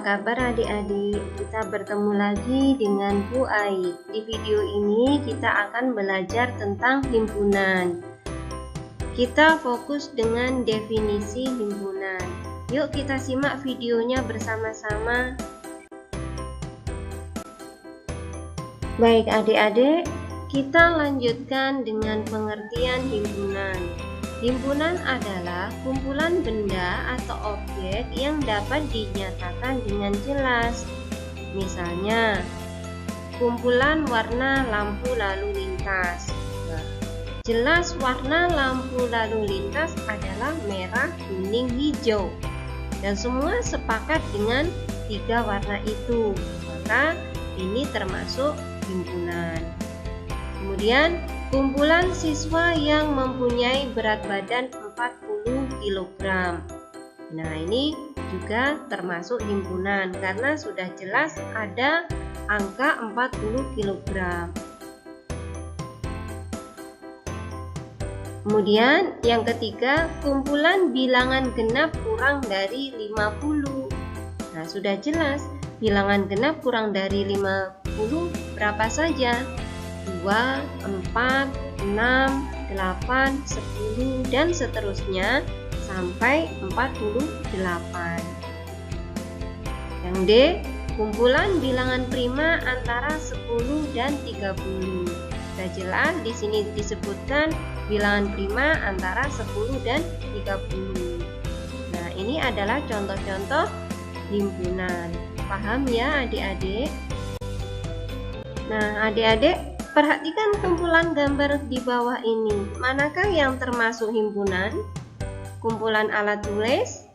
kabar adik-adik? Kita bertemu lagi dengan Bu Ai. Di video ini kita akan belajar tentang himpunan. Kita fokus dengan definisi himpunan. Yuk kita simak videonya bersama-sama. Baik adik-adik, kita lanjutkan dengan pengertian himpunan. Himpunan adalah kumpulan benda atau objek yang dapat dinyatakan dengan jelas. Misalnya, kumpulan warna lampu lalu lintas. Jelas warna lampu lalu lintas adalah merah, kuning, hijau. Dan semua sepakat dengan tiga warna itu. Maka ini termasuk himpunan. Kemudian, kumpulan siswa yang mempunyai berat badan 40 kg. Nah, ini juga termasuk himpunan karena sudah jelas ada angka 40 kg. Kemudian yang ketiga, kumpulan bilangan genap kurang dari 50. Nah, sudah jelas bilangan genap kurang dari 50 berapa saja? 2, 4, 6, 8, 10, dan seterusnya sampai 48. Yang D, kumpulan bilangan prima antara 10 dan 30. Sudah jelas di sini disebutkan bilangan prima antara 10 dan 30. Nah, ini adalah contoh-contoh himpunan. Paham ya adik-adik? Nah, adik-adik perhatikan kumpulan gambar di bawah ini. Manakah yang termasuk himpunan? Kumpulan alat tulis,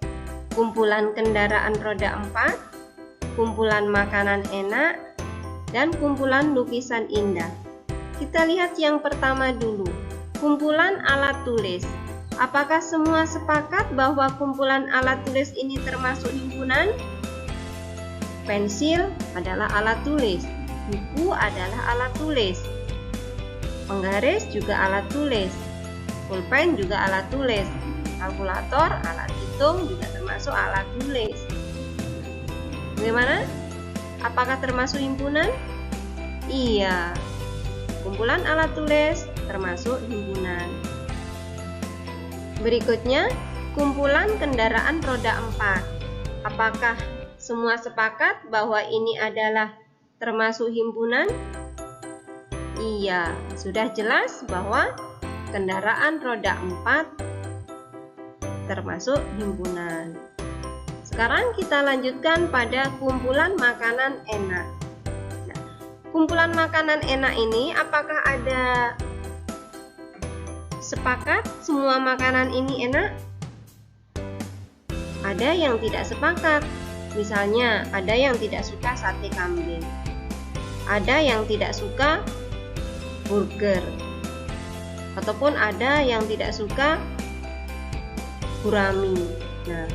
kumpulan kendaraan roda 4, kumpulan makanan enak, dan kumpulan lukisan indah. Kita lihat yang pertama dulu. Kumpulan alat tulis. Apakah semua sepakat bahwa kumpulan alat tulis ini termasuk himpunan? Pensil adalah alat tulis. Buku adalah alat tulis. Penggaris juga alat tulis. Pulpen juga alat tulis. Kalkulator, alat hitung juga termasuk alat tulis. Bagaimana? Apakah termasuk himpunan? Iya. Kumpulan alat tulis termasuk himpunan. Berikutnya, kumpulan kendaraan roda 4. Apakah semua sepakat bahwa ini adalah termasuk himpunan? Iya, sudah jelas bahwa kendaraan roda 4 termasuk himpunan. Sekarang kita lanjutkan pada kumpulan makanan enak. Nah, kumpulan makanan enak ini apakah ada sepakat semua makanan ini enak? Ada yang tidak sepakat. Misalnya, ada yang tidak suka sate kambing. Ada yang tidak suka burger. Ataupun ada yang tidak suka gurami. Nah,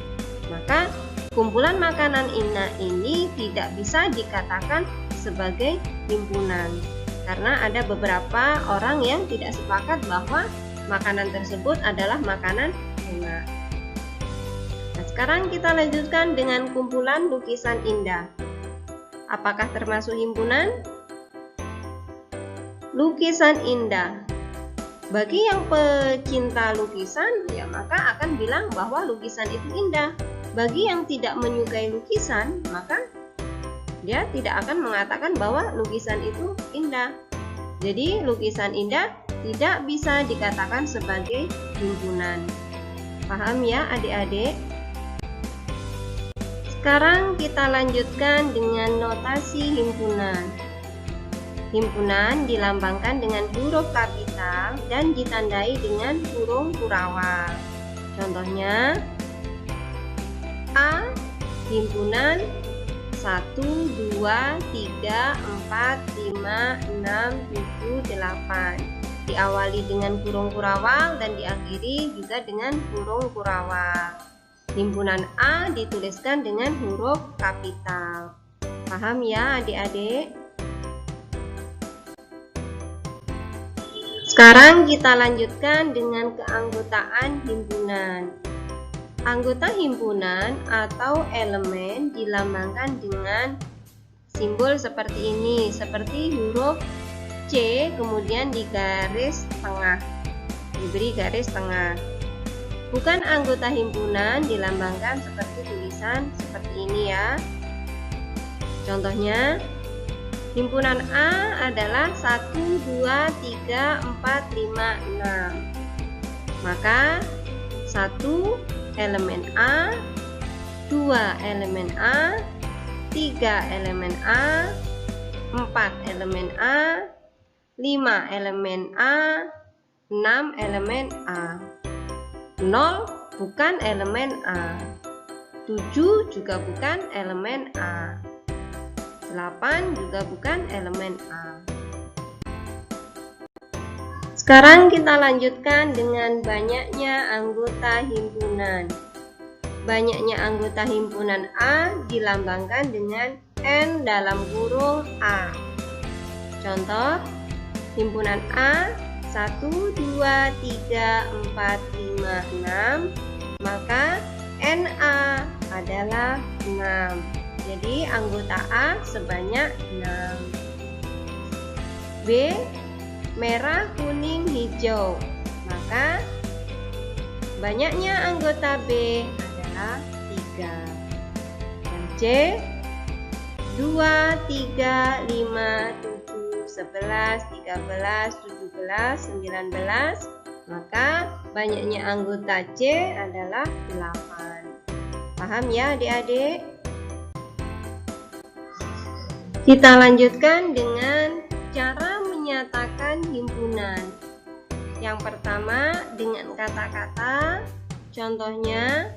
maka kumpulan makanan enak ini tidak bisa dikatakan sebagai himpunan. Karena ada beberapa orang yang tidak sepakat bahwa makanan tersebut adalah makanan enak. Sekarang kita lanjutkan dengan kumpulan lukisan indah. Apakah termasuk himpunan? Lukisan indah. Bagi yang pecinta lukisan, ya maka akan bilang bahwa lukisan itu indah. Bagi yang tidak menyukai lukisan, maka dia tidak akan mengatakan bahwa lukisan itu indah. Jadi lukisan indah tidak bisa dikatakan sebagai himpunan. Paham ya adik-adik? Sekarang kita lanjutkan dengan notasi himpunan. Himpunan dilambangkan dengan huruf kapital dan ditandai dengan kurung kurawal. Contohnya, A. Himpunan 1, 2, 3, 4, 5, 6, 7, 8. Diawali dengan kurung kurawal dan diakhiri juga dengan kurung kurawal. Himpunan A dituliskan dengan huruf kapital. Paham ya adik-adik? Sekarang kita lanjutkan dengan keanggotaan himpunan. Anggota himpunan atau elemen dilambangkan dengan simbol seperti ini, seperti huruf C kemudian di garis tengah, diberi garis tengah. Bukan anggota himpunan dilambangkan seperti tulisan seperti ini ya. Contohnya, himpunan A adalah 1, 2, 3, 4, 5, 6. Maka 1 elemen A, 2 elemen A, 3 elemen A, 4 elemen A, 5 elemen A, 6 elemen A. 0 bukan elemen A, 7 juga bukan elemen A, 8 juga bukan elemen A. Sekarang kita lanjutkan dengan banyaknya anggota himpunan. Banyaknya anggota himpunan A dilambangkan dengan N dalam kurung A. Contoh, himpunan A 1, 2, 3, 4, 5, 6, maka NA adalah 6. Jadi anggota A sebanyak 6. B, merah, kuning, hijau, maka banyaknya anggota B adalah 3. Dan C, 2, 3, 5, 7, 11, 13, 17, 19, maka banyaknya anggota C adalah 8. Paham ya adik-adik? Kita lanjutkan dengan cara menyatakan himpunan. Yang pertama dengan kata-kata. Contohnya,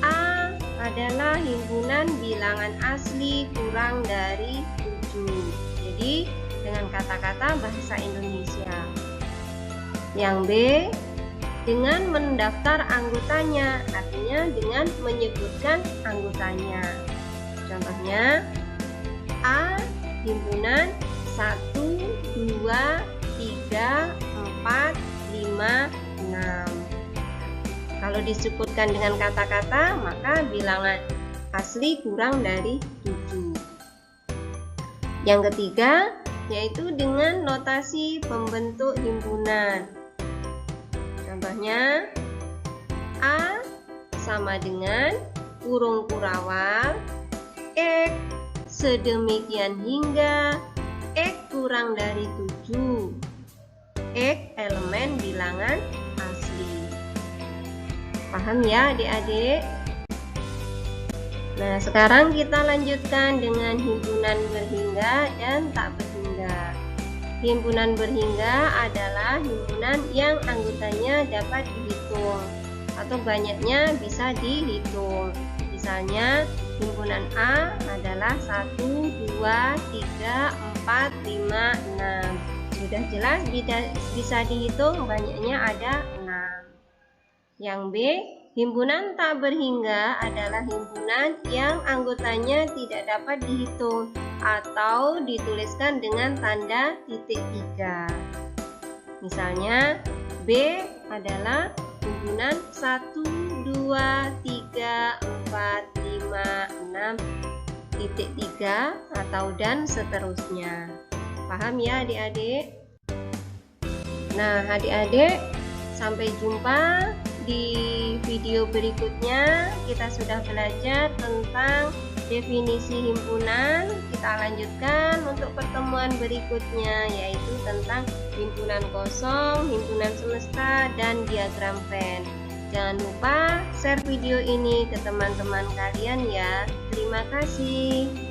A adalah himpunan bilangan asli kurang dari 7. Jadi dengan kata-kata bahasa Indonesia. Yang B, dengan mendaftar anggotanya, artinya dengan menyebutkan anggotanya. Contohnya, A himpunan 1, 2, 3, 4, 5, 6. Kalau disebutkan dengan kata-kata, maka bilangan asli kurang dari 7. Yang ketiga, yaitu dengan notasi pembentuk himpunan. Contohnya, A sama dengan kurung kurawal, X sedemikian hingga, X kurang dari 7. X elemen bilangan asli. Paham ya adik-adik? Nah, sekarang kita lanjutkan dengan himpunan berhingga dan tak berhingga. Himpunan berhingga adalah himpunan yang anggotanya dapat dihitung atau banyaknya bisa dihitung. Misalnya, himpunan A adalah 1, 2, 3, 4, 5, 6. Sudah jelas bisa dihitung banyaknya ada 6. Yang B, himpunan tak berhingga adalah himpunan yang anggotanya tidak dapat dihitung atau dituliskan dengan tanda titik 3. Misalnya, B adalah himpunan 1, 2, 3, 4, 5, 6, titik 3 atau dan seterusnya. Paham ya adik-adik? Nah adik-adik, sampai jumpa di video berikutnya. Kita sudah belajar tentang definisi himpunan. Kita lanjutkan untuk pertemuan berikutnya, yaitu tentang himpunan kosong, himpunan semesta, dan diagram Venn. Jangan lupa share video ini ke teman-teman kalian ya. Terima kasih.